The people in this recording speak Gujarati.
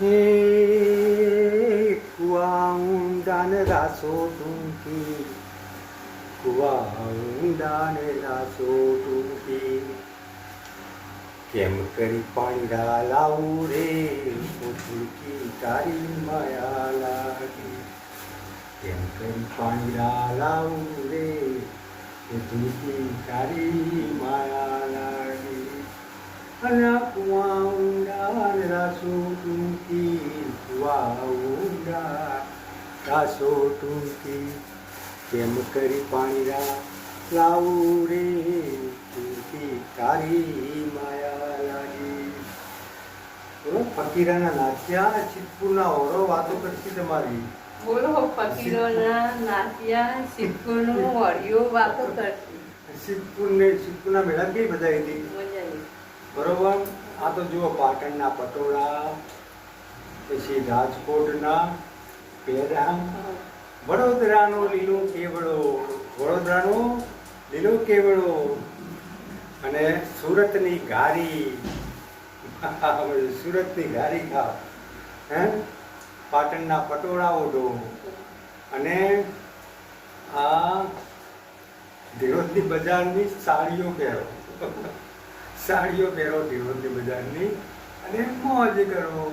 હે કુવા ઊંડા ને રાસો ટૂંકી, કુવા ઊંડા ને રાસો ટૂંકી, કેમ કરી પાણી લાવું રે ટૂંકી તારી માયા લાગી, કેમ કરી પાણી લાવું રે ટૂંકી તારી માયા લાગી. અને કુવા ઊંડા ને રાસો ટૂંકી, કુવા ઊંડા રાસો ટૂંકી, કેમ કરી પાણી લાવું રે ટૂંકી તારી માયા લાગી. બોલો ફકીરાના નાચ્યા સિદ્ધપુરના ઓરો વાતો કરતી તમારી. બોલો ફકીરોના નાત્યા સિદ્ધપુરનું ઓડિયો વાતો કરતી. સિદ્ધપુરના મેળા કઈ બધા હતી મજા આવી. બરોબર. આ તો જુઓ પાટણના પટોળા, પછી રાજકોટના પેરા, વડોદરાનો લીલો કેવડો, વડોદરાનો લીલો કેવડો, અને સુરતની ઘારી, સુરતની ઘારી ખાવ, હે પાટણના પટોળા ઓઢો, અને આ ધીરોજની બજારની સાડીઓ પહેરો, સાડીઓ પહેરો ધીરોજની બજારની, અને મોજ કરો.